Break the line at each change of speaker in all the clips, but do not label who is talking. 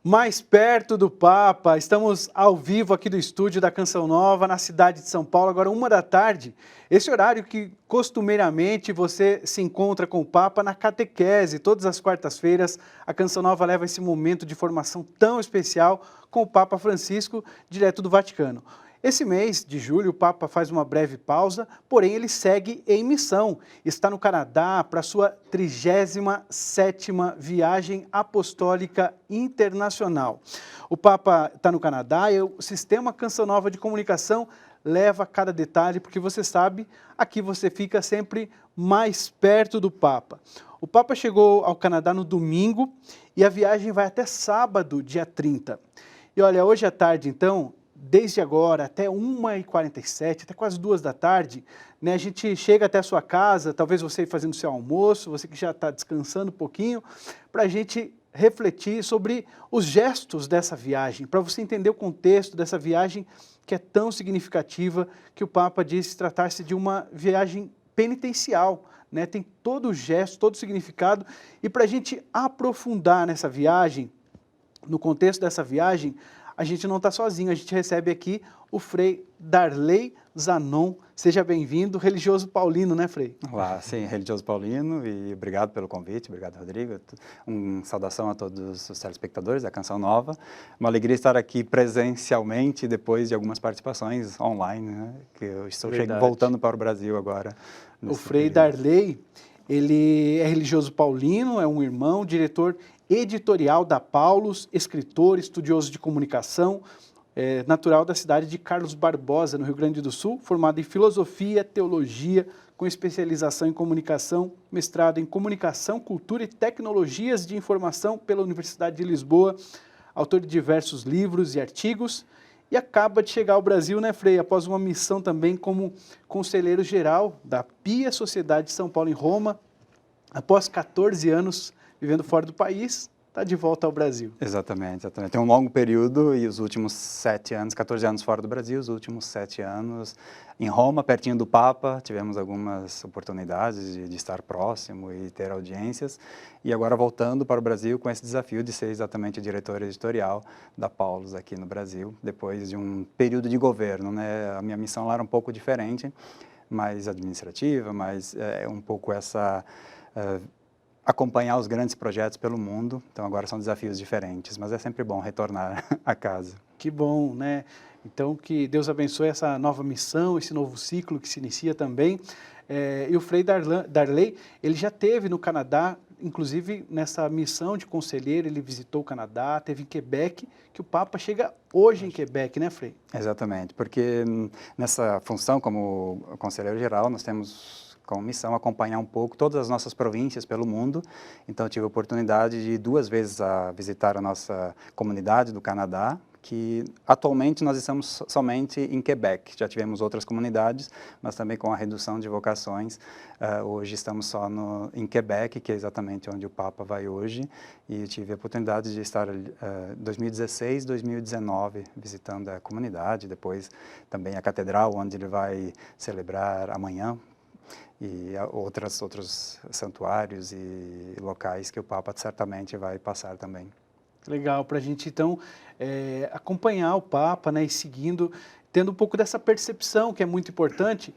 Mais perto do Papa, estamos ao vivo aqui do estúdio da Canção Nova, na cidade de São Paulo, agora 13h. Esse horário que costumeiramente você se encontra com o Papa na catequese. Todas as quartas-feiras, a Canção Nova leva esse momento de formação tão especial com o Papa Francisco, direto do Vaticano. Esse mês de julho, o Papa faz uma breve pausa, porém ele segue em missão. Está no Canadá para sua 37ª viagem apostólica internacional. O Papa está no Canadá e o Sistema Canção Nova de Comunicação leva cada detalhe, porque você sabe, aqui você fica sempre mais perto do Papa. O Papa chegou ao Canadá no domingo e a viagem vai até sábado, dia 30. E olha, hoje à tarde, então, desde agora até 1h47, até quase 2h, né, a gente chega até a sua casa, talvez você fazendo seu almoço, você que já está descansando um pouquinho, para a gente refletir sobre os gestos dessa viagem, para você entender o contexto dessa viagem que é tão significativa, que o Papa disse tratar-se de uma viagem penitencial, né, tem todo o gesto, todo o significado, e para a gente aprofundar nessa viagem, no contexto dessa viagem, a gente não está sozinho, a gente recebe aqui o Frei Darley Zanon. Seja bem-vindo, religioso paulino, né, Frei?
Olá, sim, religioso paulino, e obrigado pelo convite, obrigado, Rodrigo. Saudação a todos os telespectadores da Canção Nova. Uma alegria estar aqui presencialmente depois de algumas participações online, né, que eu estou voltando para o Brasil agora.
O Frei Darley, ele é religioso paulino, é um irmão, diretor editorial da Paulus, escritor, estudioso de comunicação, natural da cidade de Carlos Barbosa, no Rio Grande do Sul, formado em filosofia, teologia, com especialização em comunicação, mestrado em comunicação, cultura e tecnologias de informação pela Universidade de Lisboa, autor de diversos livros e artigos, e acaba de chegar ao Brasil, né, Frei, após uma missão também como conselheiro geral da Pia Sociedade de São Paulo em Roma, após 14 anos vivendo fora do país, está de volta ao Brasil.
Exatamente, exatamente. Tem um longo período e os últimos 7 anos, 14 anos fora do Brasil, os últimos 7 anos em Roma, pertinho do Papa, tivemos algumas oportunidades de estar próximo e ter audiências, e agora voltando para o Brasil com esse desafio de ser exatamente o diretor editorial da Paulus aqui no Brasil, depois de um período de governo, né? A minha missão lá era um pouco diferente, mais administrativa, mais um pouco essa... acompanhar os grandes projetos pelo mundo, então agora são desafios diferentes, mas é sempre bom retornar a casa.
Que bom, né? Então que Deus abençoe essa nova missão, esse novo ciclo que se inicia também. E o Frei Darley, ele já teve no Canadá, inclusive nessa missão de conselheiro, ele visitou o Canadá, teve em Quebec, que o Papa chega hoje em Quebec, né, Frei?
Exatamente, porque nessa função como conselheiro geral nós temos como missão acompanhar um pouco todas as nossas províncias pelo mundo. Então, eu tive a oportunidade de 2 vezes visitar a nossa comunidade do Canadá, que atualmente nós estamos somente em Quebec. Já tivemos outras comunidades, mas também com a redução de vocações, hoje estamos só em Quebec, que é exatamente onde o Papa vai hoje, e eu tive a oportunidade de estar em 2016, 2019, visitando a comunidade, depois também a catedral, onde ele vai celebrar amanhã, e outros santuários e locais que o Papa certamente vai passar também.
Legal, para a gente então acompanhar o Papa, né, e seguindo, tendo um pouco dessa percepção que é muito importante.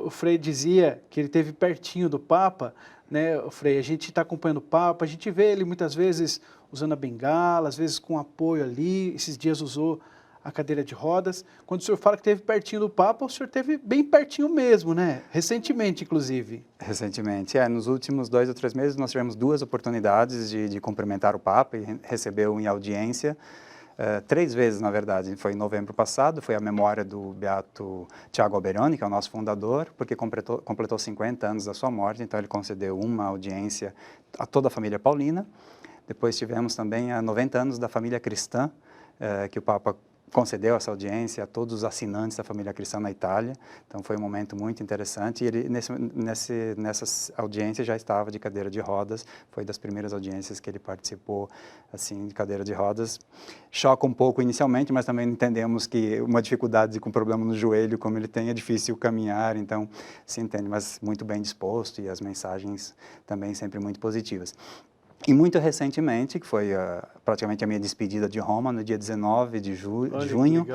O Frei dizia que ele esteve pertinho do Papa, né, o Frei, a gente está acompanhando o Papa, a gente vê ele muitas vezes usando a bengala, às vezes com apoio ali, esses dias usou a cadeira de rodas. Quando o senhor fala que esteve pertinho do Papa, o senhor esteve bem pertinho mesmo, né? Recentemente, inclusive.
Recentemente, nos últimos 2 ou 3 meses nós tivemos 2 oportunidades de cumprimentar o Papa e recebeu em audiência, 3 vezes, na verdade. Foi em novembro passado, foi a memória do beato Tiago Alberoni, que é o nosso fundador, porque completou 50 anos da sua morte, então ele concedeu uma audiência a toda a família paulina. Depois tivemos também a 90 anos da família cristã, que o Papa concedeu essa audiência a todos os assinantes da família cristã na Itália, então foi um momento muito interessante, e ele nessas audiências já estava de cadeira de rodas, foi das primeiras audiências que ele participou assim de cadeira de rodas. Choca um pouco inicialmente, mas também entendemos que uma dificuldade com problema no joelho, como ele tem, é difícil caminhar, então se entende, mas muito bem disposto e as mensagens também sempre muito positivas. E muito recentemente, que foi praticamente a minha despedida de Roma, no dia 19 de junho,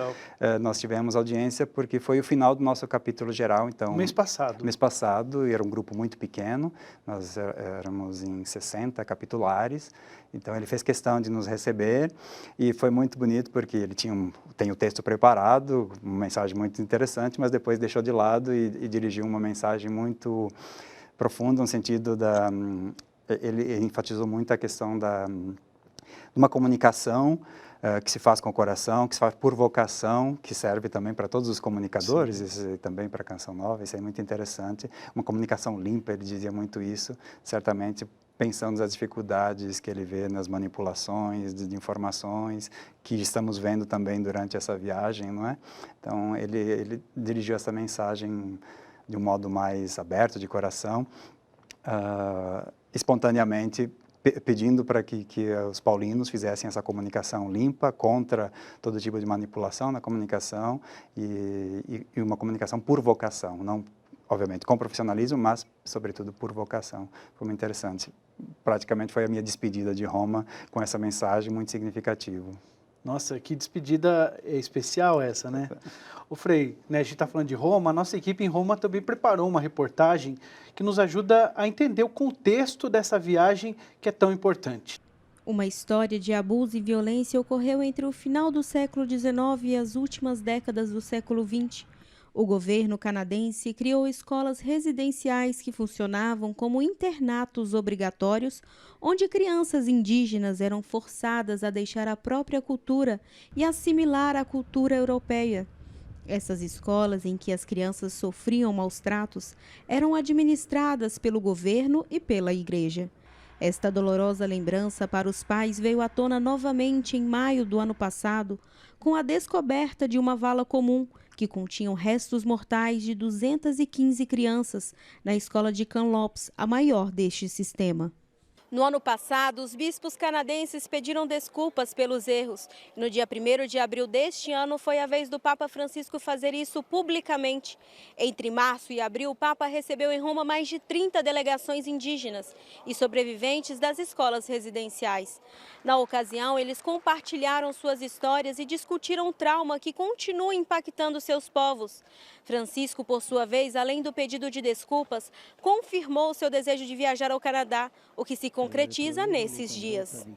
nós tivemos audiência porque foi o final do nosso capítulo geral. Então,
mês passado.
Mês passado, e era um grupo muito pequeno, nós éramos em 60 capitulares, então ele fez questão de nos receber e foi muito bonito porque ele tem o texto preparado, uma mensagem muito interessante, mas depois deixou de lado e dirigiu uma mensagem muito profunda no sentido ele enfatizou muito a questão de uma comunicação que se faz com o coração, que se faz por vocação, que serve também para todos os comunicadores, e também para a Canção Nova. Isso é muito interessante. Uma comunicação limpa, ele dizia muito isso, certamente pensando nas dificuldades que ele vê nas manipulações de informações, que estamos vendo também durante essa viagem, não é? Então, ele dirigiu essa mensagem de um modo mais aberto, de coração, espontaneamente, pedindo para que os paulinos fizessem essa comunicação limpa contra todo tipo de manipulação na comunicação e uma comunicação por vocação, não, obviamente, com profissionalismo, mas, sobretudo, por vocação. Foi muito interessante. Praticamente foi a minha despedida de Roma com essa mensagem muito significativa.
Nossa, que despedida especial essa, né? O Frei, né, a gente está falando de Roma, a nossa equipe em Roma também preparou uma reportagem que nos ajuda a entender o contexto dessa viagem que é tão importante.
Uma história de abuso e violência ocorreu entre o final do século XIX e as últimas décadas do século XX. O governo canadense criou escolas residenciais que funcionavam como internatos obrigatórios, onde crianças indígenas eram forçadas a deixar a própria cultura e assimilar a cultura europeia. Essas escolas, em que as crianças sofriam maus tratos, eram administradas pelo governo e pela igreja. Esta dolorosa lembrança para os pais veio à tona novamente em maio do ano passado, com a descoberta de uma vala comum que continha restos mortais de 215 crianças na escola de Kamloops, a maior deste sistema. No ano passado, os bispos canadenses pediram desculpas pelos erros. No dia 1º de abril deste ano, foi a vez do Papa Francisco fazer isso publicamente. Entre março e abril, o Papa recebeu em Roma mais de 30 delegações indígenas e sobreviventes das escolas residenciais. Na ocasião, eles compartilharam suas histórias e discutiram o trauma que continua impactando seus povos. Francisco, por sua vez, além do pedido de desculpas, confirmou seu desejo de viajar ao Canadá, o que se concretiza nesses dias.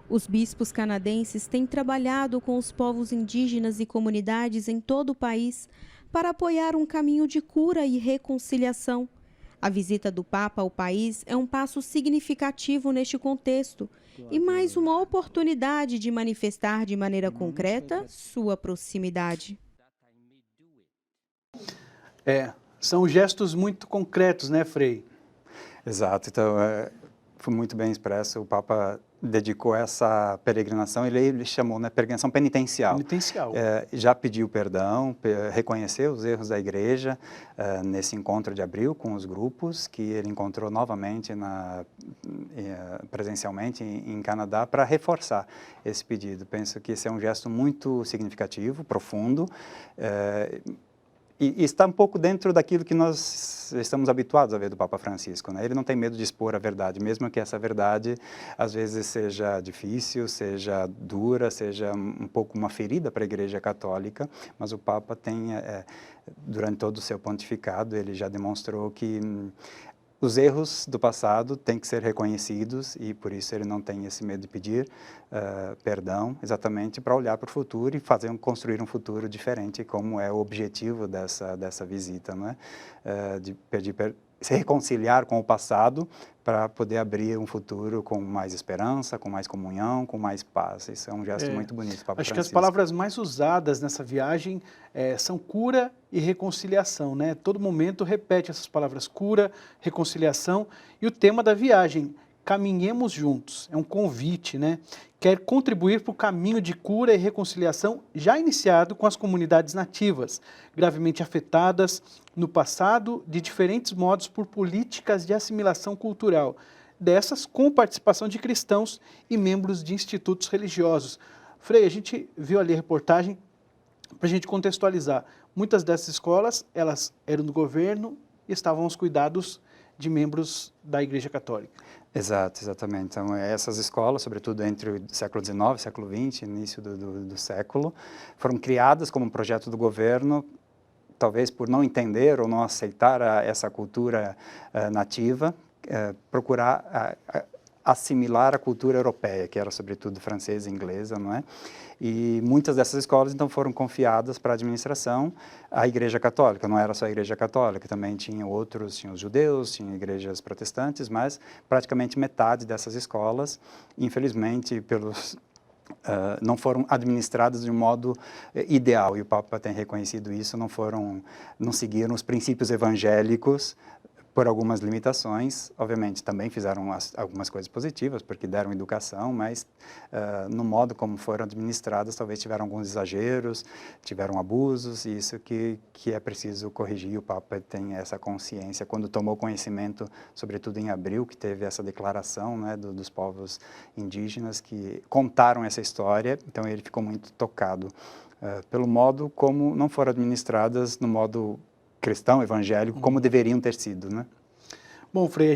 Os bispos canadenses têm trabalhado com os povos indígenas e comunidades em todo o país para apoiar um caminho de cura e reconciliação. A visita do Papa ao país é um passo significativo neste contexto e mais uma oportunidade de manifestar de maneira concreta sua proximidade.
São gestos muito concretos, né, Frei?
Exato. Então, foi muito bem expresso. O Papa dedicou essa peregrinação, ele chamou, né, peregrinação penitencial. Já pediu perdão, reconheceu os erros da igreja nesse encontro de abril com os grupos, que ele encontrou novamente presencialmente em Canadá, para reforçar esse pedido. Penso que esse é um gesto muito significativo, profundo, e está um pouco dentro daquilo que nós estamos habituados a ver do Papa Francisco, né? Ele não tem medo de expor a verdade, mesmo que essa verdade às vezes seja difícil, seja dura, seja um pouco uma ferida para a Igreja Católica, mas o Papa tem, durante todo o seu pontificado, ele já demonstrou que os erros do passado têm que ser reconhecidos e, por isso, ele não tem esse medo de pedir perdão, exatamente para olhar para o futuro e construir um futuro diferente, como é o objetivo dessa visita, não é? De se reconciliar com o passado para poder abrir um futuro com mais esperança, com mais comunhão, com mais paz. Isso é um gesto muito bonito, Papa Francisco.
Acho que as palavras mais usadas nessa viagem são cura e reconciliação, né? Todo momento repete essas palavras, cura, reconciliação, e o tema da viagem, caminhemos juntos, é um convite, né? Quer contribuir para o caminho de cura e reconciliação já iniciado com as comunidades nativas, gravemente afetadas no passado de diferentes modos por políticas de assimilação cultural, dessas com participação de cristãos e membros de institutos religiosos. Frei, a gente viu ali a reportagem, para a gente contextualizar, muitas dessas escolas, elas eram do governo e estavam aos cuidados de membros da Igreja Católica.
Exato, exatamente. Então, essas escolas, sobretudo entre o século XIX, século XX, início do século, foram criadas como um projeto do governo, talvez por não entender ou não aceitar essa cultura nativa, procurar assimilar a cultura europeia, que era sobretudo francesa e inglesa, não é? E muitas dessas escolas, então, foram confiadas para a administração à Igreja Católica. Não era só a Igreja Católica, também tinha outros, tinha os judeus, tinha igrejas protestantes, mas praticamente metade dessas escolas, infelizmente, não foram administradas de um modo ideal, e o Papa tem reconhecido isso, não seguiram os princípios evangélicos, por algumas limitações. Obviamente, também fizeram algumas coisas positivas, porque deram educação, mas no modo como foram administradas, talvez tiveram alguns exageros, tiveram abusos, e isso que é preciso corrigir. O Papa tem essa consciência. Quando tomou conhecimento, sobretudo em abril, que teve essa declaração, né, dos povos indígenas que contaram essa história, então ele ficou muito tocado pelo modo como não foram administradas no modo cristão, evangélico, como deveriam ter sido, né?
Bom, Frei,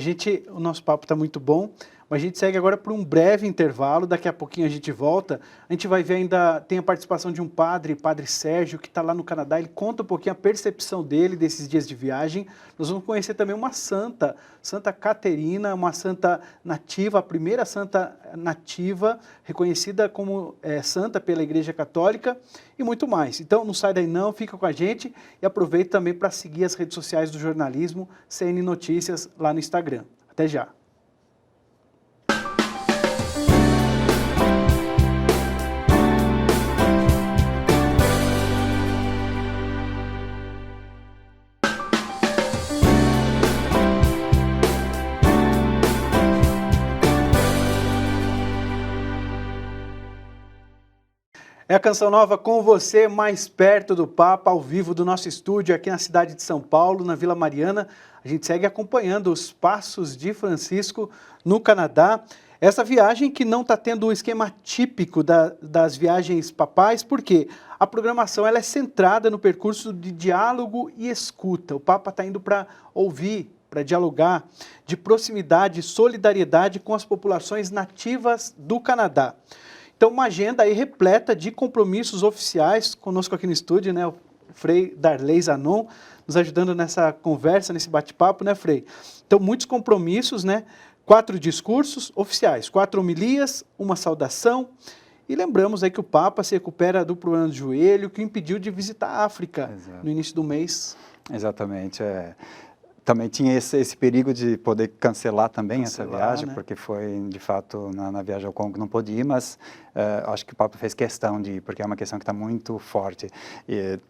o nosso papo está muito bom, mas a gente segue agora por um breve intervalo, daqui a pouquinho a gente volta. A gente vai ver ainda, tem a participação de um padre, Padre Sérgio, que está lá no Canadá, ele conta um pouquinho a percepção dele desses dias de viagem. Nós vamos conhecer também uma santa, Santa Caterina, uma santa nativa, a primeira santa nativa, reconhecida como santa pela Igreja Católica, e muito mais. Então não sai daí não, fica com a gente e aproveita também para seguir as redes sociais do jornalismo, CN Notícias, lá no Instagram. Até já! É a Canção Nova com você, mais perto do Papa, ao vivo do nosso estúdio aqui na cidade de São Paulo, na Vila Mariana. A gente segue acompanhando os passos de Francisco no Canadá. Essa viagem que não está tendo o esquema típico das viagens papais, porque a programação ela é centrada no percurso de diálogo e escuta. O Papa está indo para ouvir, para dialogar, de proximidade e solidariedade com as populações nativas do Canadá. Então, uma agenda aí repleta de compromissos oficiais, conosco aqui no estúdio, né, o Frei Darley Zanon, nos ajudando nessa conversa, nesse bate-papo, né, Frei? Então, muitos compromissos, né, 4 discursos oficiais, 4 homilias, uma saudação, e lembramos aí que o Papa se recupera do problema do joelho, que o impediu de visitar a África. Exato. No início do mês.
Exatamente, Também tinha esse perigo de poder cancelar também essa viagem, né? Porque foi, de fato, na viagem ao Congo não podia ir, mas acho que o Papa fez questão de ir, porque é uma questão que está muito forte.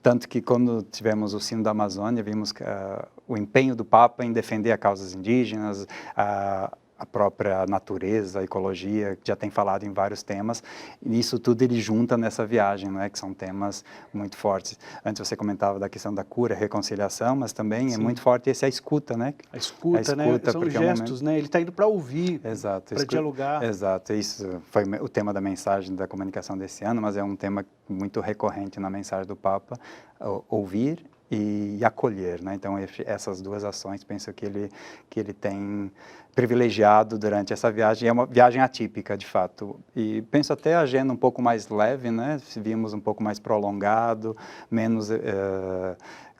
Tanto que quando tivemos o Sino da Amazônia, vimos o empenho do Papa em defender as causas indígenas, a própria natureza, a ecologia, que já tem falado em vários temas, e isso tudo ele junta nessa viagem, não é? Que são temas muito fortes. Antes você comentava da questão da cura, reconciliação, mas também é muito forte a escuta, né?
A escuta, né? São gestos, né? Ele está indo para ouvir, para dialogar.
Exato, isso foi o tema da mensagem da comunicação desse ano, mas é um tema muito recorrente na mensagem do Papa, ouvir e acolher, né? Então essas duas ações, penso que ele tem privilegiado durante essa viagem. É uma viagem atípica, de fato, e penso até a agenda um pouco mais leve, né? Vimos um pouco mais prolongado, menos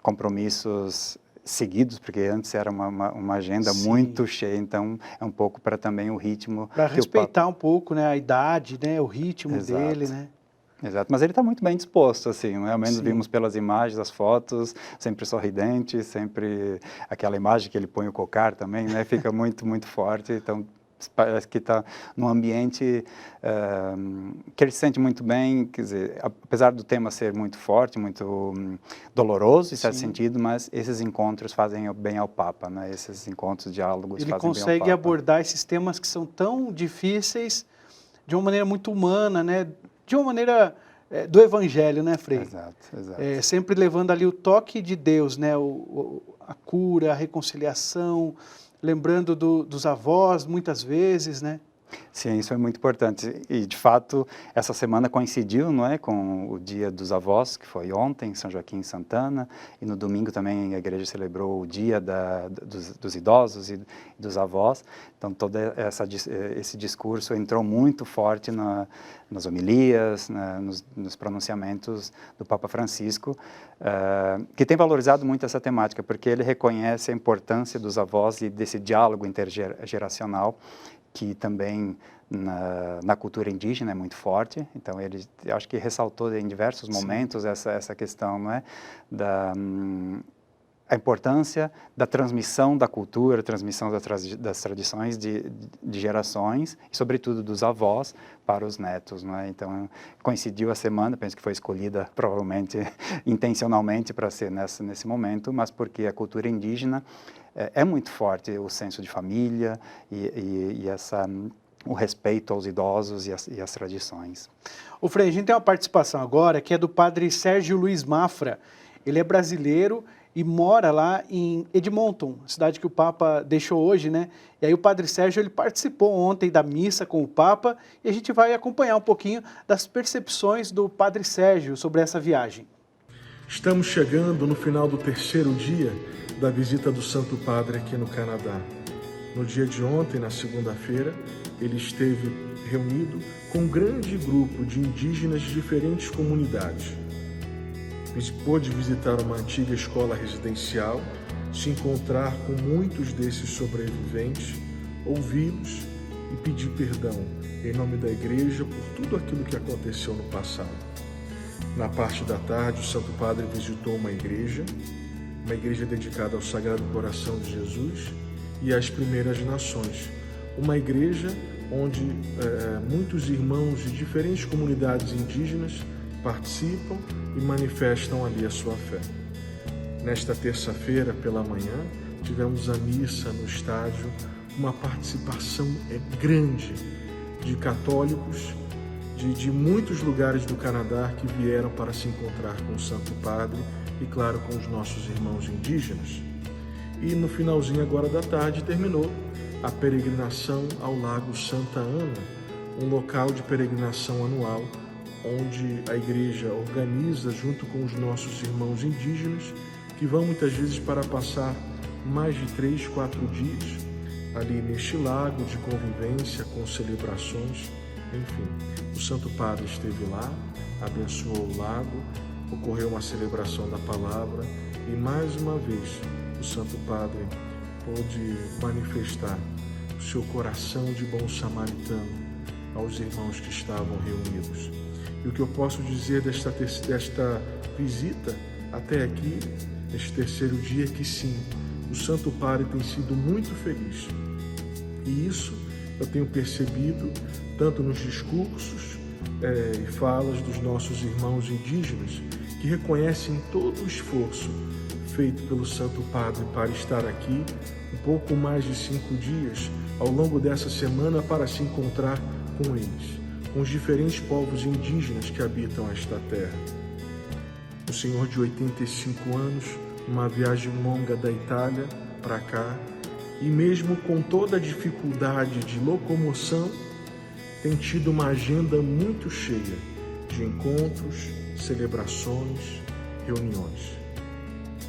compromissos seguidos, porque antes era uma agenda muito cheia, então é um pouco para também o ritmo.
Para respeitar um pouco, né, a idade, né, o ritmo dele, né?
Exato, mas ele está muito bem disposto, assim, né? Ao menos vimos pelas imagens, as fotos, sempre sorridente, sempre aquela imagem que ele põe o cocar também, né? Fica muito, muito forte, então parece que está num ambiente que ele se sente muito bem, quer dizer, apesar do tema ser muito forte, muito doloroso em certo sentido, mas esses encontros fazem bem ao Papa, né? Esses encontros, diálogos fazem bem ao Papa.
Ele consegue abordar esses temas que são tão difíceis de uma maneira muito humana, né? De uma maneira do Evangelho, né, Frei?
Exato.
Sempre levando ali o toque de Deus, né? A cura, a reconciliação, lembrando dos avós, muitas vezes, né?
Sim, isso é muito importante. E, de fato, essa semana coincidiu, não é, com o Dia dos Avós, que foi ontem, em São Joaquim e Santana, e no domingo também a igreja celebrou o Dia dos Idosos e dos Avós. Então, todo esse discurso entrou muito forte nas homilias, nos pronunciamentos do Papa Francisco, que tem valorizado muito essa temática, porque ele reconhece a importância dos avós e desse diálogo intergeracional, que também na cultura indígena é muito forte. Então, eu acho que ressaltou em diversos momentos essa questão, não é, a importância da transmissão da cultura, transmissão das tradições de gerações, e sobretudo dos avós para os netos, não é? Então, coincidiu a semana, penso que foi escolhida provavelmente intencionalmente para ser nesse momento, mas porque a cultura indígena é muito forte, o senso de família e o respeito aos idosos e às tradições.
O Frei, a gente tem uma participação agora que é do padre Sérgio Luiz Mafra. Ele é brasileiro e mora lá em Edmonton, cidade que o Papa deixou hoje, né? E aí o padre Sérgio, ele participou ontem da missa com o Papa e a gente vai acompanhar um pouquinho das percepções do padre Sérgio sobre essa viagem.
Estamos chegando no final do terceiro dia da visita do Santo Padre aqui no Canadá. No dia de ontem, na segunda-feira, ele esteve reunido com um grande grupo de indígenas de diferentes comunidades. Pôde visitar uma antiga escola residencial, se encontrar com muitos desses sobreviventes, ouvi-los e pedir perdão em nome da Igreja por tudo aquilo que aconteceu no passado. Na parte da tarde, o Santo Padre visitou uma igreja dedicada ao Sagrado Coração de Jesus e às Primeiras Nações, uma igreja onde muitos irmãos de diferentes comunidades indígenas participam e manifestam ali a sua fé. Nesta terça-feira, pela manhã, tivemos a missa no estádio, uma participação grande de católicos de muitos lugares do Canadá que vieram para se encontrar com o Santo Padre e, claro, com os nossos irmãos indígenas. E no finalzinho agora da tarde terminou a peregrinação ao Lago Santa Ana, um local de peregrinação anual onde a igreja organiza junto com os nossos irmãos indígenas que vão muitas vezes para passar mais de 3, 4 dias ali neste lago de convivência com celebrações. Enfim, o Santo Padre esteve lá, abençoou o lago, ocorreu uma celebração da palavra e mais uma vez o Santo Padre pôde manifestar o seu coração de bom samaritano aos irmãos que estavam reunidos. E o que eu posso dizer desta visita até aqui, neste terceiro dia, é que sim, o Santo Padre tem sido muito feliz. E isso eu tenho percebido tanto nos discursos e falas dos nossos irmãos indígenas, que reconhecem todo o esforço feito pelo Santo Padre para estar aqui um pouco mais de 5 dias ao longo dessa semana para se encontrar com eles, com os diferentes povos indígenas que habitam esta terra. Um senhor de 85 anos, uma viagem longa da Itália para cá, e mesmo com toda a dificuldade de locomoção, tem tido uma agenda muito cheia de encontros, celebrações, reuniões.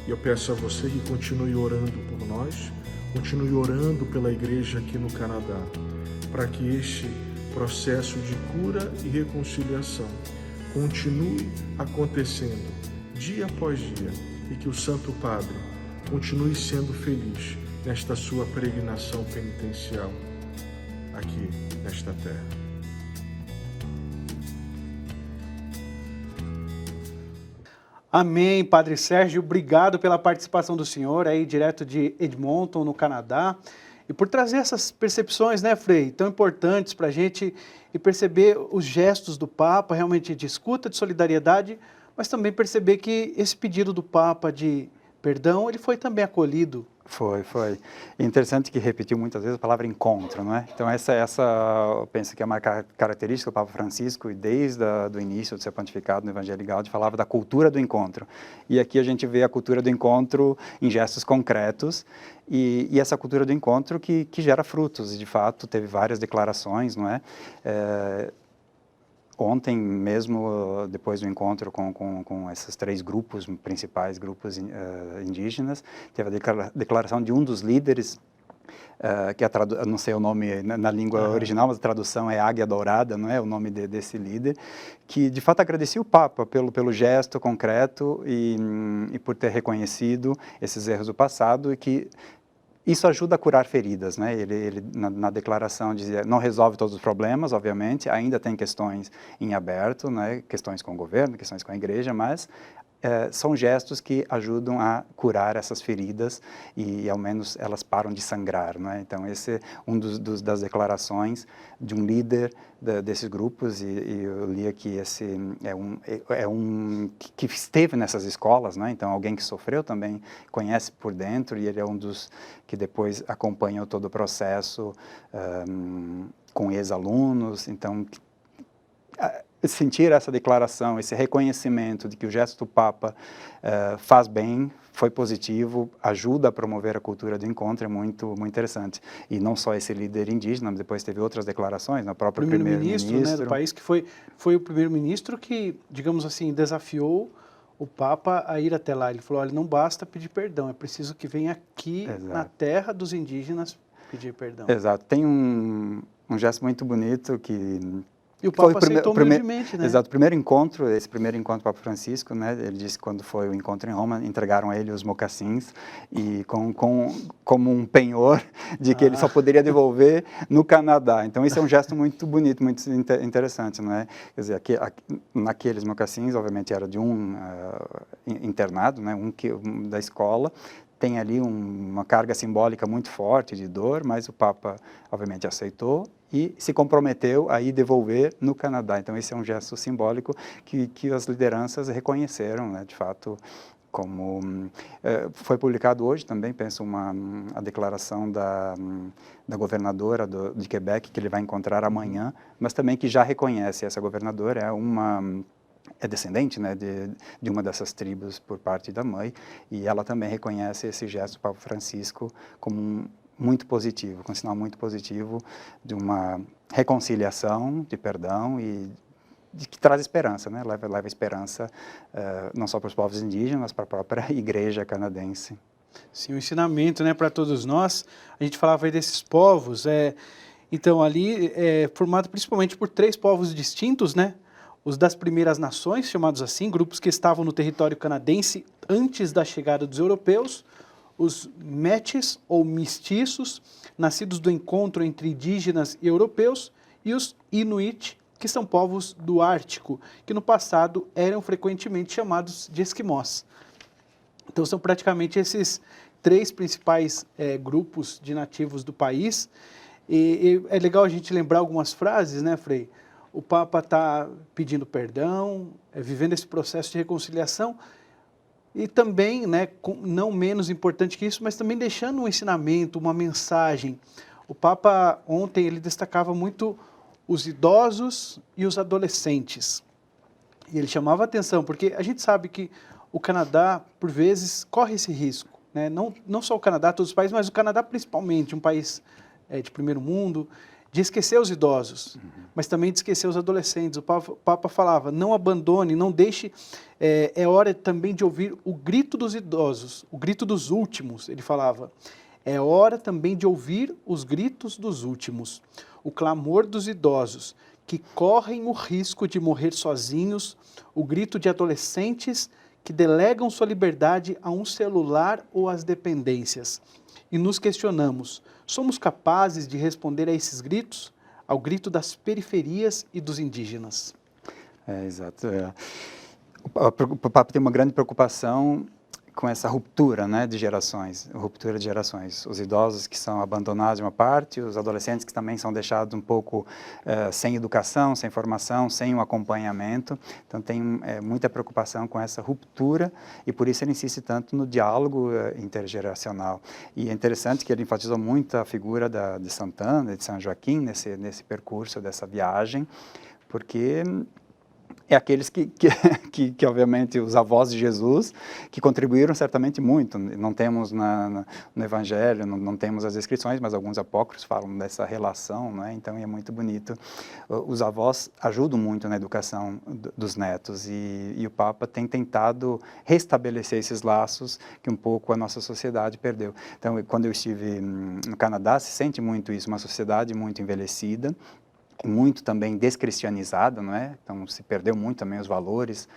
E eu peço a você que continue orando por nós, continue orando pela igreja aqui no Canadá, para que este processo de cura e reconciliação continue acontecendo dia após dia e que o Santo Padre continue sendo feliz nesta sua peregrinação penitencial aqui nesta terra.
Amém, Padre Sérgio. Obrigado pela participação do senhor aí direto de Edmonton, no Canadá, e por trazer essas percepções, né, Frei, tão importantes para a gente e perceber os gestos do Papa, realmente de escuta, de solidariedade, mas também perceber que esse pedido do Papa de perdão, ele foi também acolhido.
Foi. É interessante que repetiu muitas vezes a palavra encontro, não é? Então essa eu penso que é uma característica do Papa Francisco, e desde o início do seu pontificado no Evangelii Gaudium falava da cultura do encontro. E aqui a gente vê a cultura do encontro em gestos concretos, e essa cultura do encontro que gera frutos, e de fato teve várias declarações, não é? Ontem mesmo, depois do encontro com esses 3 grupos, principais grupos indígenas, teve a declaração de um dos líderes, que eu não sei o nome na língua original, mas a tradução é Águia Dourada, não é o nome desse líder, que de fato agradecia o Papa pelo gesto concreto e por ter reconhecido esses erros do passado, e que isso ajuda a curar feridas, né? Ele na declaração dizia, não resolve todos os problemas, obviamente, ainda tem questões em aberto, né? Questões com o governo, questões com a igreja, mas são gestos que ajudam a curar essas feridas e, ao menos, elas param de sangrar, não é? Então, esse é um das declarações de um líder desses grupos, e eu li aqui esse que esteve nessas escolas, né? Então, alguém que sofreu também conhece por dentro, e ele é um dos que depois acompanham todo o processo com ex-alunos. Então, sentir essa declaração, esse reconhecimento de que o gesto do Papa faz bem, foi positivo, ajuda a promover a cultura do encontro, é muito interessante. E não só esse líder indígena, mas depois teve outras declarações, no próprio primeiro-ministro,
né, do país, que foi o primeiro-ministro que, digamos assim, desafiou o Papa a ir até lá. Ele falou, olha, não basta pedir perdão, é preciso que venha aqui na terra dos indígenas pedir perdão.
Exato. Tem um gesto muito bonito que...
E o Papa aceitou humildemente, né?
Exato, esse primeiro encontro do Papa Francisco, né? Ele disse que quando foi o encontro em Roma, entregaram a ele os mocassins, e como um penhor de que ele só poderia devolver no Canadá. Então, esse é um gesto muito bonito, muito interessante, não é? Quer dizer, naqueles mocassins, obviamente, era de um internado, né? Da escola. Tem ali uma carga simbólica muito forte de dor, mas o Papa, obviamente, aceitou e se comprometeu a ir devolver no Canadá. Então, esse é um gesto simbólico que as lideranças reconheceram, né, de fato, como... foi publicado hoje também, penso, a declaração da governadora de Quebec, que ele vai encontrar amanhã, mas também que já reconhece. Essa governadora é descendente, né, de uma dessas tribos por parte da mãe, e ela também reconhece esse gesto do Papa Francisco como muito positivo, com um sinal muito positivo de uma reconciliação, de perdão, e de que traz esperança, né? Leva esperança não só para os povos indígenas, mas para a própria igreja canadense.
Sim, o ensinamento, né, para todos nós. A gente falava aí desses povos, então ali é formado principalmente por 3 povos distintos, né? Os das primeiras nações, chamados assim, grupos que estavam no território canadense antes da chegada dos europeus, os Métis ou mestiços, nascidos do encontro entre indígenas e europeus, e os Inuit, que são povos do Ártico, que no passado eram frequentemente chamados de esquimós. Então são praticamente esses 3 principais grupos de nativos do país. E é legal a gente lembrar algumas frases, né, Frei? O Papa está pedindo perdão, vivendo esse processo de reconciliação, e também, né, não menos importante que isso, mas também deixando um ensinamento, uma mensagem. O Papa ontem ele destacava muito os idosos e os adolescentes. E ele chamava a atenção, porque a gente sabe que o Canadá, por vezes, corre esse risco, né? Não só o Canadá, todos os países, mas o Canadá principalmente, um país de primeiro mundo, de esquecer os idosos, mas também de esquecer os adolescentes. O Papa falava, não abandone, não deixe, é hora também de ouvir o grito dos idosos, o grito dos últimos, ele falava. É hora também de ouvir os gritos dos últimos, o clamor dos idosos, que correm o risco de morrer sozinhos, o grito de adolescentes que delegam sua liberdade a um celular ou às dependências. E nos questionamos, somos capazes de responder a esses gritos? Ao grito das periferias e dos indígenas.
Exato. O Papa tem uma grande preocupação com essa ruptura, né, de gerações, os idosos que são abandonados de uma parte, os adolescentes que também são deixados um pouco sem educação, sem formação, sem um acompanhamento. Então tem muita preocupação com essa ruptura e por isso ele insiste tanto no diálogo intergeracional. E é interessante que ele enfatizou muito a figura de Santana, de São Joaquim nesse percurso dessa viagem, porque é aqueles que obviamente, os avós de Jesus, que contribuíram certamente muito. Não temos no Evangelho, não temos as descrições, mas alguns apócrifos falam dessa relação, né? Então é muito bonito. Os avós ajudam muito na educação dos netos e o Papa tem tentado restabelecer esses laços que um pouco a nossa sociedade perdeu. Então, quando eu estive no Canadá, se sente muito isso, uma sociedade muito envelhecida, muito também descristianizada, não é? Então se perdeu muito também os valores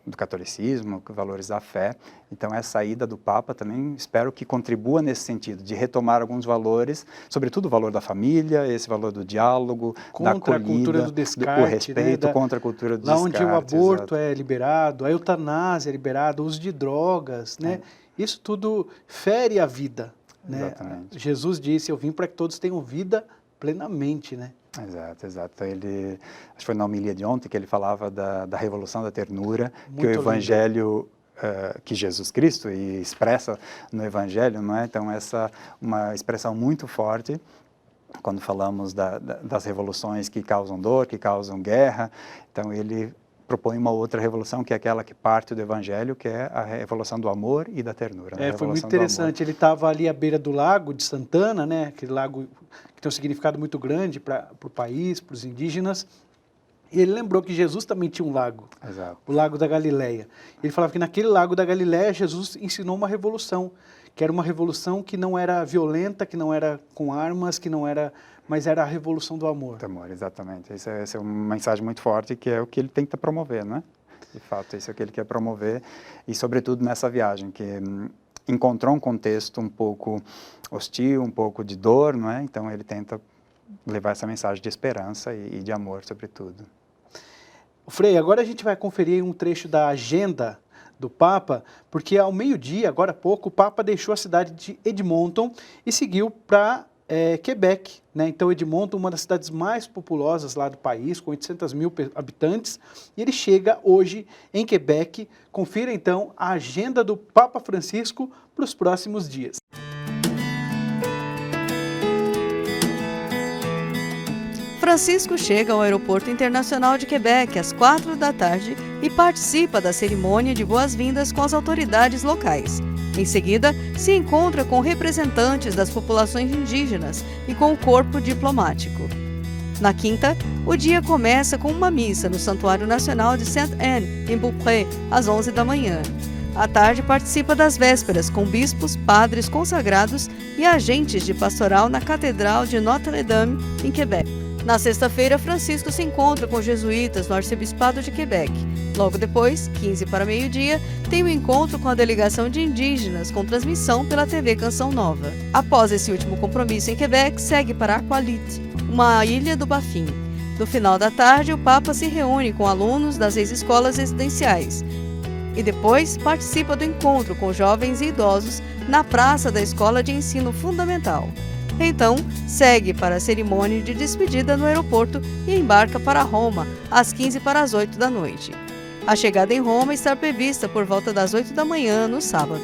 do catolicismo, os valores da fé. Então essa ida do Papa também espero que contribua nesse sentido, de retomar alguns valores, sobretudo o valor da família, esse valor do diálogo, da acolhida,
contra a cultura do descarte,
o respeito,
né?
Contra a cultura do
lá
descarte.
Lá onde o aborto
exato.
é liberado, a eutanásia é liberada, o uso de drogas, né? Isso tudo fere a vida, né?
Exatamente.
Jesus disse, eu vim para que todos tenham vida plenamente, né?
Exato. Acho que foi na homilia de ontem que ele falava da revolução da ternura,
Muito
que o Evangelho, que Jesus Cristo expressa no Evangelho, não é? Então uma expressão muito forte quando falamos das revoluções que causam dor, que causam guerra. Então ele propõe uma outra revolução, que é aquela que parte do Evangelho, que é a revolução do amor e da ternura. Né?
Foi muito interessante. Ele estava ali à beira do lago de Santana, né? Aquele lago que tem um significado muito grande para o país, para os indígenas. E ele lembrou que Jesus também tinha um lago,
Exato.
O Lago da Galileia. Ele falava que naquele Lago da Galileia, Jesus ensinou uma revolução, que era uma revolução que não era violenta, que não era com armas, mas era a revolução do amor.
Do amor, exatamente. Essa é uma mensagem muito forte, que é o que ele tenta promover, né? De fato, isso é o que ele quer promover, e sobretudo nessa viagem, que encontrou um contexto um pouco hostil, um pouco de dor, não é? Então ele tenta levar essa mensagem de esperança e de amor, sobretudo.
Frei, agora a gente vai conferir um trecho da agenda do Papa, porque ao meio-dia, agora há pouco, o Papa deixou a cidade de Edmonton e seguiu para Quebec, né? Então Edmonton, uma das cidades mais populosas lá do país, com 800 mil habitantes, e ele chega hoje em Quebec. Confira então a agenda do Papa Francisco para os próximos dias.
Francisco chega ao Aeroporto Internacional de Quebec às 4 da tarde e participa da cerimônia de boas-vindas com as autoridades locais. Em seguida, se encontra com representantes das populações indígenas e com o corpo diplomático. Na quinta, o dia começa com uma missa no Santuário Nacional de Sainte-Anne, em Beaupré, às 11 da manhã. À tarde, participa das vésperas com bispos, padres consagrados e agentes de pastoral na Catedral de Notre-Dame, em Quebec. Na sexta-feira, Francisco se encontra com jesuítas no Arcebispado de Quebec. Logo depois, 15 para meio-dia, tem um encontro com a delegação de indígenas com transmissão pela TV Canção Nova. Após esse último compromisso em Quebec, segue para Aqualit, uma ilha do Bafim. No final da tarde, o Papa se reúne com alunos das ex-escolas residenciais e depois participa do encontro com jovens e idosos na praça da Escola de Ensino Fundamental. Então, segue para a cerimônia de despedida no aeroporto e embarca para Roma, às 15 para as 8 da noite. A chegada em Roma está prevista por volta das 8 da manhã no sábado.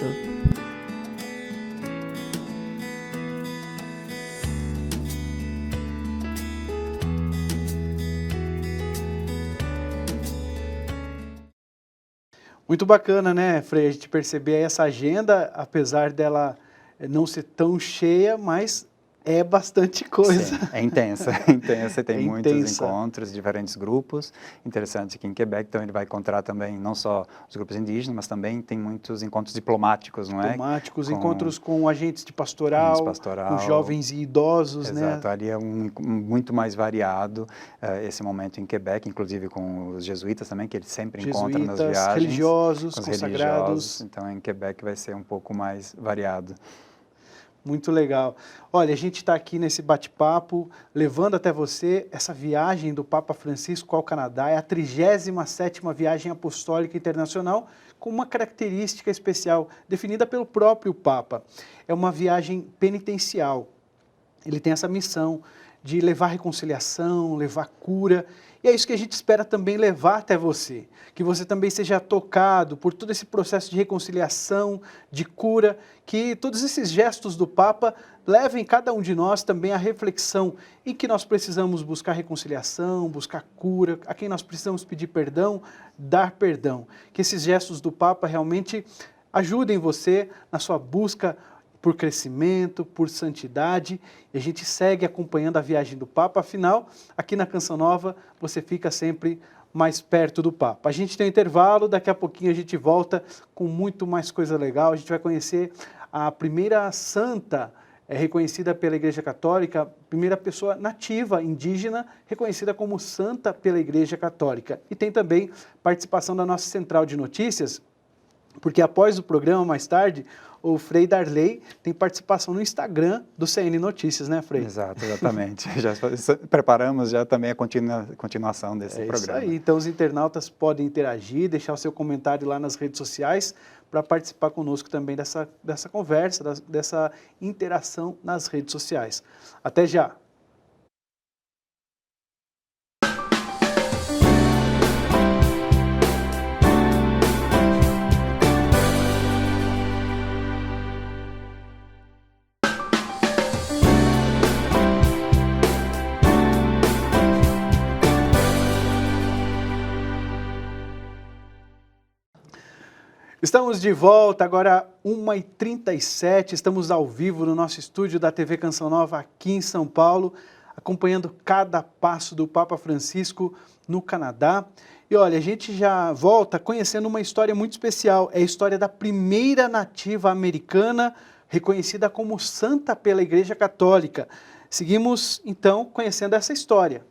Muito bacana, né, Frei, a gente perceber essa agenda, apesar dela não ser tão cheia, mas é bastante coisa.
Sim, é intensa, tem muitos encontros, diferentes grupos. Interessante que em Quebec, então, ele vai encontrar também não só os grupos indígenas, mas também tem muitos encontros diplomáticos, não é?
Diplomáticos, encontros com agentes de pastoral, com jovens e idosos,
exato, né? Exato, ali é muito mais variado esse momento em Quebec, inclusive com os jesuítas também, que ele sempre encontra nas viagens.
Religiosos,
com os
consagrados.
Religiosos, então em Quebec vai ser um pouco mais variado.
Muito legal. Olha, a gente está aqui nesse bate-papo, levando até você essa viagem do Papa Francisco ao Canadá. É a 37ª viagem apostólica internacional, com uma característica especial, definida pelo próprio Papa. É uma viagem penitencial. Ele tem essa missão de levar reconciliação, levar cura, e é isso que a gente espera também levar até você, que você também seja tocado por todo esse processo de reconciliação, de cura, que todos esses gestos do Papa levem cada um de nós também à reflexão em que nós precisamos buscar reconciliação, buscar cura, a quem nós precisamos pedir perdão, dar perdão. Que esses gestos do Papa realmente ajudem você na sua busca por crescimento, por santidade, e a gente segue acompanhando a viagem do Papa. Afinal, aqui na Canção Nova, você fica sempre mais perto do Papa. A gente tem um intervalo, daqui a pouquinho a gente volta com muito mais coisa legal. A gente vai conhecer a primeira santa reconhecida pela Igreja Católica, primeira pessoa nativa, indígena, reconhecida como santa pela Igreja Católica. E tem também participação da nossa central de notícias, porque após o programa, mais tarde, o Frei Darley tem participação no Instagram do CN Notícias, né, Frei?
Exato, exatamente. Já preparamos já também a continuação desse programa.
Isso aí. Então os internautas podem interagir, deixar o seu comentário lá nas redes sociais para participar conosco também dessa conversa, dessa interação nas redes sociais. Até já! Estamos de volta, agora 1h37, estamos ao vivo no nosso estúdio da TV Canção Nova aqui em São Paulo, acompanhando cada passo do Papa Francisco no Canadá. E olha, a gente já volta conhecendo uma história muito especial, é a história da primeira nativa americana reconhecida como santa pela Igreja Católica. Seguimos, então, conhecendo essa história.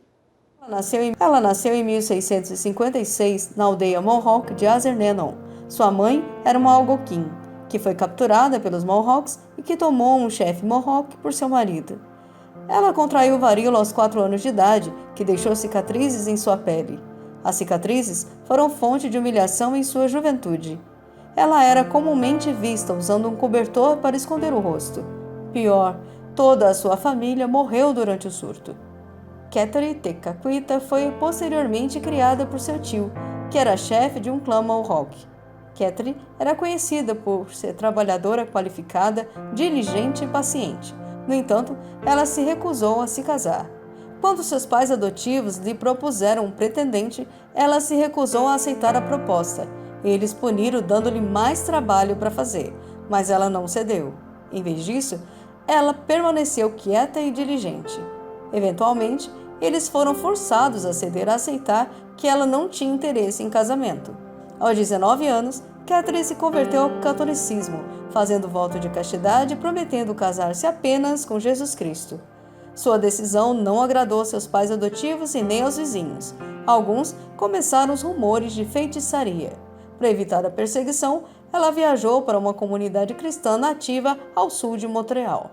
Ela nasceu em 1656 na aldeia Mohawk de Azernenon. Sua mãe era uma Algonquin, que foi capturada pelos Mohawks e que tomou um chefe Mohawk por seu marido. Ela contraiu varíola aos 4 anos de idade, que deixou cicatrizes em sua pele. As cicatrizes foram fonte de humilhação em sua juventude. Ela era comumente vista usando um cobertor para esconder o rosto. Pior, toda a sua família morreu durante o surto. Catherine Tekakwitha foi posteriormente criada por seu tio, que era chefe de um clã Mohawk. Catherine era conhecida por ser trabalhadora qualificada, diligente e paciente. No entanto, ela se recusou a se casar. Quando seus pais adotivos lhe propuseram um pretendente, ela se recusou a aceitar a proposta. Eles puniram dando-lhe mais trabalho para fazer, mas ela não cedeu. Em vez disso, ela permaneceu quieta e diligente. Eventualmente, eles foram forçados a ceder a aceitar que ela não tinha interesse em casamento. Aos 19 anos, Catherine se converteu ao catolicismo, fazendo voto de castidade e prometendo casar-se apenas com Jesus Cristo. Sua decisão não agradou seus pais adotivos e nem aos vizinhos. Alguns começaram os rumores de feitiçaria. Para evitar a perseguição, ela viajou para uma comunidade cristã nativa ao sul de Montreal.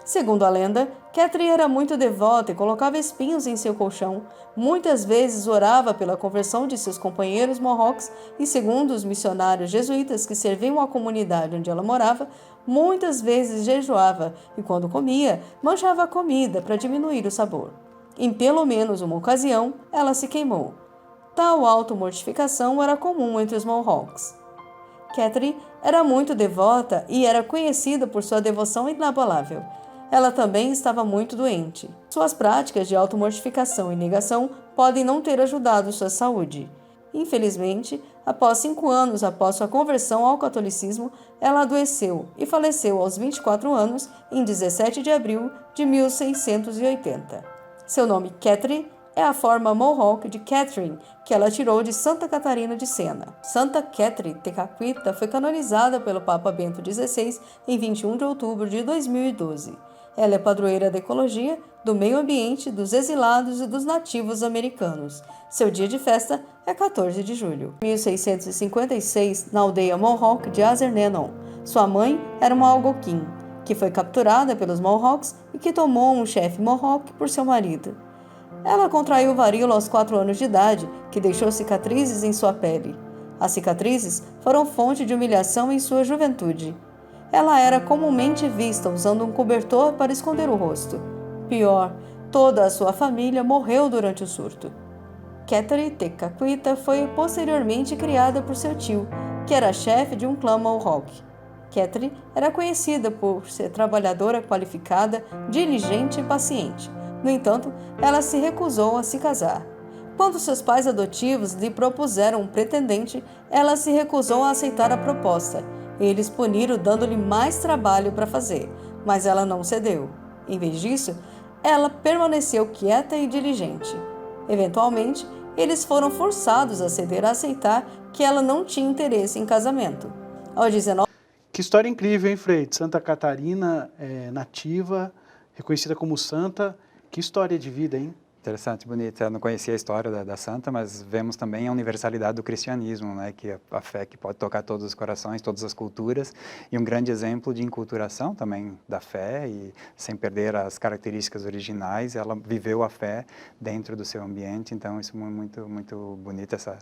Segundo a lenda, Catherine era muito devota e colocava espinhos em seu colchão. Muitas vezes orava pela conversão de seus companheiros Mohawks e, segundo os missionários jesuítas que serviam a comunidade onde ela morava, muitas vezes jejuava e, quando comia, manchava a comida para diminuir o sabor. Em pelo menos uma ocasião, ela se queimou. Tal automortificação era comum entre os Mohawks. Catherine era muito devota e era conhecida por sua devoção inabalável. Ela também estava muito doente. Suas práticas de automortificação e negação podem não ter ajudado sua saúde. Infelizmente, após 5 anos após sua conversão ao catolicismo, ela adoeceu e faleceu aos 24 anos, em 17 de abril de 1680. Seu nome, Catherine, é a forma Mohawk de Catherine, que ela tirou de Santa Catarina de Sena. Santa Catherine Tekakwitha foi canonizada pelo Papa Bento XVI em 21 de outubro de 2012. Ela é padroeira da ecologia, do meio ambiente, dos exilados e dos nativos americanos. Seu dia de festa é 14 de julho. Em 1656, na aldeia Mohawk de Azernenon. Sua mãe era uma Algonquin, que foi capturada pelos Mohawks e que tomou um chefe Mohawk por seu marido. Ela contraiu varíola aos 4 anos de idade, que deixou cicatrizes em sua pele. As cicatrizes foram fonte de humilhação em sua juventude. Ela era comumente vista usando um cobertor para esconder o rosto. Pior, toda a sua família morreu durante o surto. Catherine Tekakwitha foi posteriormente criada por seu tio, que era chefe de um clã Mohawk. Catherine era conhecida por ser trabalhadora qualificada, diligente e paciente. No entanto, ela se recusou a se casar. Quando seus pais adotivos lhe propuseram um pretendente, ela se recusou a aceitar a proposta. Eles puniram dando-lhe mais trabalho para fazer, mas ela não cedeu. Em vez disso, ela permaneceu quieta e diligente. Eventualmente, eles foram forçados a ceder a aceitar que ela não tinha interesse em casamento. Aos 19...
Que história incrível, hein, Frei? De Santa Catarina, nativa, reconhecida como santa. Que história de vida, hein?
Interessante, bonita. Eu não conhecia a história da santa, mas vemos também a universalidade do cristianismo, né? Que a fé que pode tocar todos os corações, todas as culturas, e um grande exemplo de enculturação também da fé, e sem perder as características originais, ela viveu a fé dentro do seu ambiente. Então isso é muito bonito, essa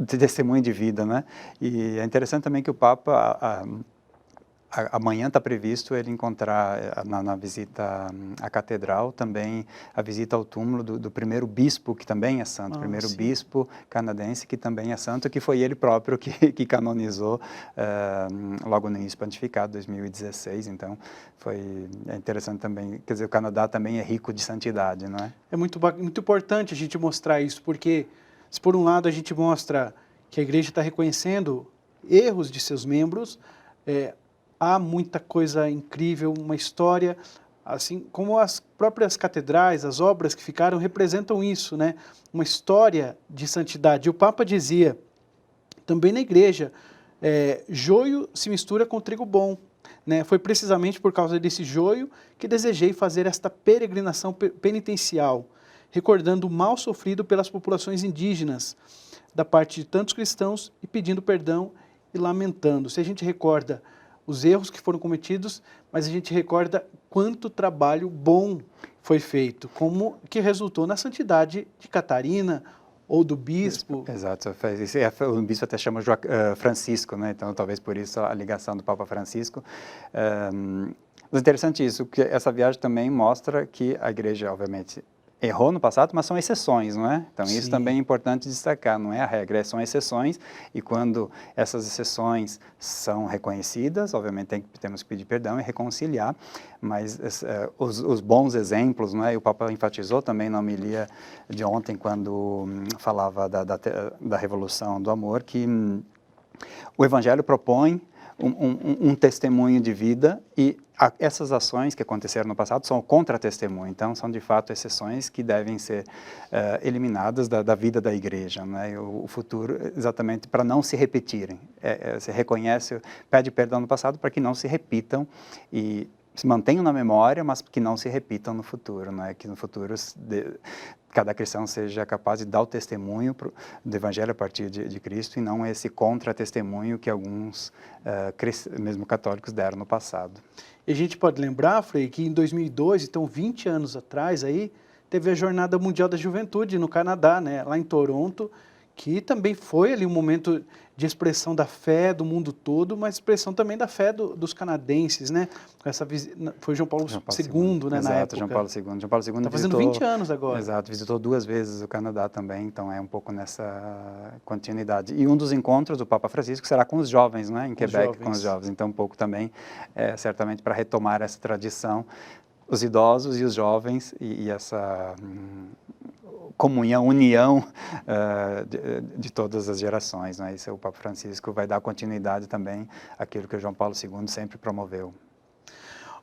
de testemunho de vida, né? E é interessante também que o Papa amanhã está previsto ele encontrar na visita à catedral também a visita ao túmulo do primeiro bispo, que também é santo, o primeiro bispo canadense que também é santo, que foi ele próprio que canonizou logo no início do pontificado, 2016. Então, é interessante também, quer dizer, o Canadá também é rico de santidade, não é?
É muito importante a gente mostrar isso, porque se por um lado a gente mostra que a igreja está reconhecendo erros de seus membros, há muita coisa incrível, uma história, assim como as próprias catedrais, as obras que ficaram representam isso, né? Uma história de santidade. E o Papa dizia, também na igreja, joio se mistura com trigo bom, né? Foi precisamente por causa desse joio que desejei fazer esta peregrinação penitencial, recordando o mal sofrido pelas populações indígenas, da parte de tantos cristãos, e pedindo perdão e lamentando. Se a gente recorda os erros que foram cometidos, mas a gente recorda quanto trabalho bom foi feito, como que resultou na santidade de Catarina ou do bispo.
Exato, o bispo até chama Francisco, né? Então talvez por isso a ligação do Papa Francisco. Mas interessante isso, que essa viagem também mostra que a igreja, obviamente, errou no passado, mas são exceções, não é? Então, isso também é importante destacar, não é a regra, são exceções, e quando essas exceções são reconhecidas, obviamente temos que pedir perdão e reconciliar, mas os bons exemplos, não é? E o Papa enfatizou também na homilia de ontem, quando falava da Revolução do Amor, que o Evangelho propõe um testemunho de vida, e essas ações que aconteceram no passado são contra-testemunho, então são de fato exceções que devem ser eliminadas da vida da igreja, né? O futuro, exatamente para não se repetirem. Se reconhece, pede perdão no passado para que não se repitam e se mantenham na memória, mas que não se repitam no futuro, né? Que no futuro cada cristão seja capaz de dar o testemunho do Evangelho a partir de Cristo, e não esse contra-testemunho que alguns, mesmo católicos, deram no passado.
E a gente pode lembrar, Frei, que em 2002, então 20 anos atrás, aí, teve a Jornada Mundial da Juventude no Canadá, né? Lá em Toronto, que também foi ali um momento de expressão da fé do mundo todo, mas expressão também da fé dos canadenses, né? Foi João Paulo II, né,
exato,
na época.
João Paulo II. João Paulo II
está fazendo 20 anos agora.
Exato, visitou 2 vezes o Canadá também, então é um pouco nessa continuidade. E um dos encontros do Papa Francisco será com os jovens, né, em Quebec, com os jovens. Então um pouco também, certamente para retomar essa tradição, os idosos e os jovens, e essa comunhão, união de todas as gerações, né? Isso, o Papa Francisco vai dar continuidade também àquilo que o João Paulo II sempre promoveu.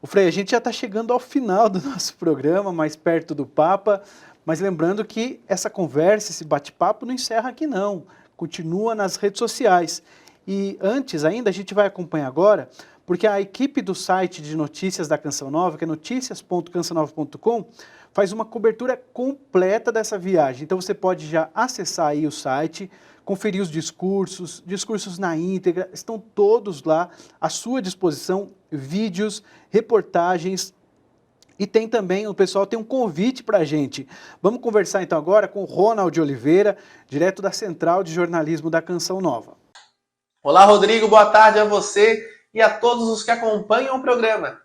O Frei, a gente já está chegando ao final do nosso programa, mais perto do Papa, mas lembrando que essa conversa, esse bate-papo não encerra aqui não, continua nas redes sociais. E antes ainda, a gente vai acompanhar agora, porque a equipe do site de notícias da Canção Nova, que é noticias.cançãonova.com, faz uma cobertura completa dessa viagem. Então você pode já acessar aí o site, conferir os discursos na íntegra, estão todos lá à sua disposição, vídeos, reportagens. E tem também, o pessoal tem um convite para a gente. Vamos conversar então agora com o Ronald Oliveira, direto da Central de Jornalismo da Canção Nova.
Olá, Rodrigo, boa tarde a você e a todos os que acompanham o programa.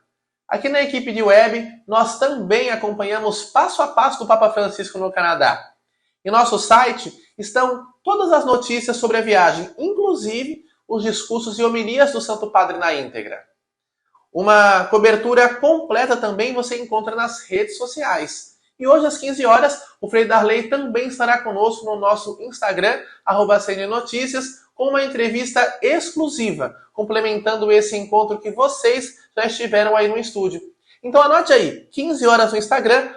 Aqui na equipe de web, nós também acompanhamos passo a passo do Papa Francisco no Canadá. Em nosso site estão todas as notícias sobre a viagem, inclusive os discursos e homilias do Santo Padre na íntegra. Uma cobertura completa também você encontra nas redes sociais. E hoje às 15 horas, o Frei Darley também estará conosco no nosso Instagram, @CNNoticias, com uma entrevista exclusiva, complementando esse encontro que vocês já estiveram aí no estúdio. Então anote aí, 15 horas no Instagram,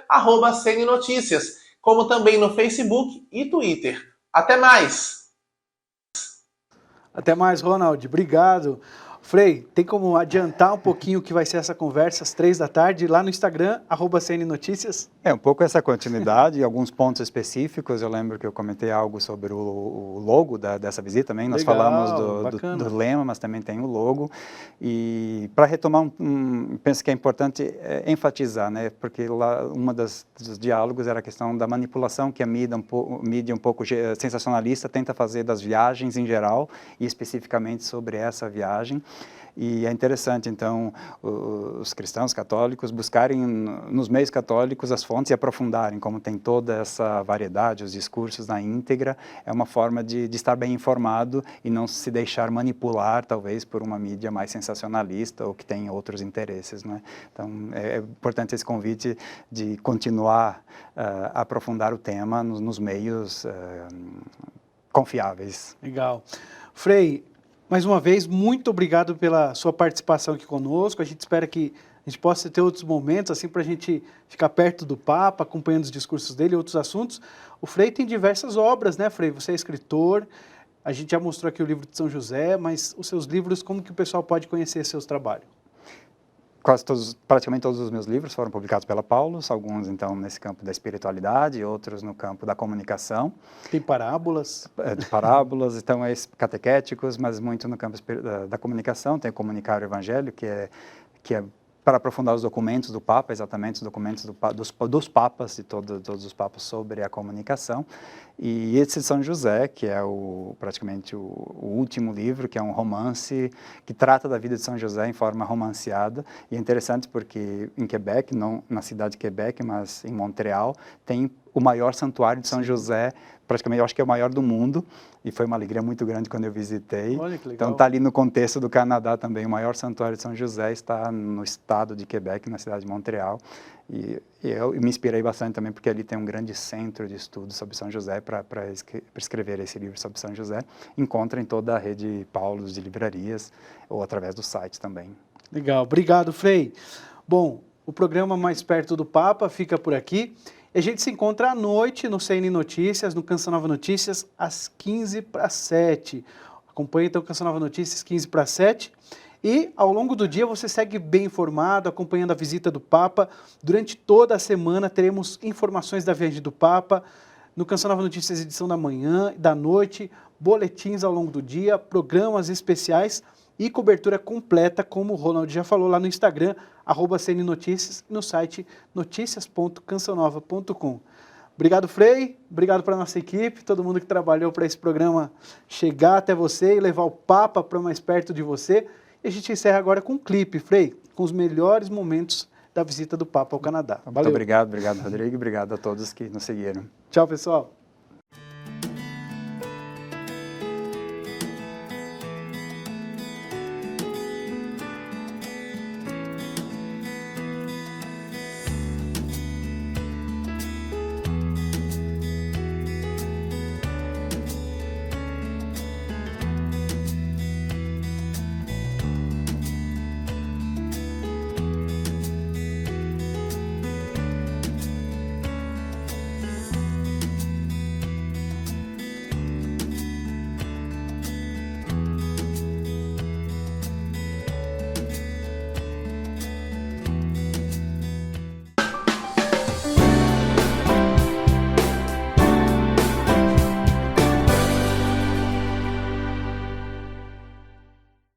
@CNNoticias, como também no Facebook e Twitter. Até mais!
Até mais, Ronald. Obrigado. Frei, tem como adiantar um pouquinho o que vai ser essa conversa às 3 da tarde lá no Instagram, @CNNoticias?
Um pouco essa continuidade, alguns pontos específicos. Eu lembro que eu comentei algo sobre o logo dessa visita também. Nós falamos do lema, mas também tem o logo. E para retomar, penso que é importante enfatizar, né? Porque lá dos diálogos era a questão da manipulação que a mídia um pouco sensacionalista tenta fazer das viagens em geral e especificamente sobre essa viagem. E é interessante, então, os cristãos católicos buscarem nos meios católicos as fontes e aprofundarem, como tem toda essa variedade, os discursos na íntegra, é uma forma de estar bem informado e não se deixar manipular, talvez, por uma mídia mais sensacionalista ou que tem outros interesses, né? Então, é importante esse convite de continuar a aprofundar o tema nos meios confiáveis.
Legal. Frei, mais uma vez, muito obrigado pela sua participação aqui conosco. A gente espera que a gente possa ter outros momentos, assim, para a gente ficar perto do Papa, acompanhando os discursos dele e outros assuntos. O Frei tem diversas obras, né, Frei? Você é escritor, a gente já mostrou aqui o livro de São José, mas os seus livros, como que o pessoal pode conhecer seus trabalhos?
Praticamente todos os meus livros foram publicados pela Paulus, alguns, então, nesse campo da espiritualidade, outros no campo da comunicação.
Tem parábolas?
De parábolas, então, catequéticos, mas muito no campo da comunicação. Tem o Comunicar o Evangelho, que é para aprofundar os documentos do Papa, exatamente os documentos dos Papas, de todos os Papas sobre a comunicação. E esse de São José, que é praticamente o último livro, que é um romance que trata da vida de São José em forma romanceada. E é interessante porque em Quebec, não na cidade de Quebec, mas em Montreal, tem o maior santuário de São José, praticamente eu acho que é o maior do mundo, e foi uma alegria muito grande quando eu visitei.
Olha que legal.
Então está ali no contexto do Canadá também, o maior santuário de São José está no estado de Quebec, na cidade de Montreal, e eu me inspirei bastante também porque ali tem um grande centro de estudo sobre São José para escrever esse livro sobre São José. Encontra em toda a rede Paulus de livrarias ou através do site também.
Legal, obrigado, Frei. Bom, o programa Mais Perto do Papa fica por aqui. E a gente se encontra à noite no CN Notícias, no Canção Nova Notícias, às 6:45. Acompanhe então o Canção Nova Notícias, 6:45. E ao longo do dia você segue bem informado, acompanhando a visita do Papa. Durante toda a semana teremos informações da viagem do Papa. No Canção Nova Notícias, edição da manhã e da noite, boletins ao longo do dia, programas especiais e cobertura completa, como o Ronald já falou lá no Instagram, @CNNoticias, e no site noticias.cançãonova.com. Obrigado, Frei, obrigado para a nossa equipe, todo mundo que trabalhou para esse programa chegar até você e levar o Papa para mais perto de você. E a gente encerra agora com um clipe, Frei, com os melhores momentos da visita do Papa ao Canadá. Valeu.
Muito obrigado, Rodrigo, e obrigado a todos que nos seguiram.
Tchau, pessoal.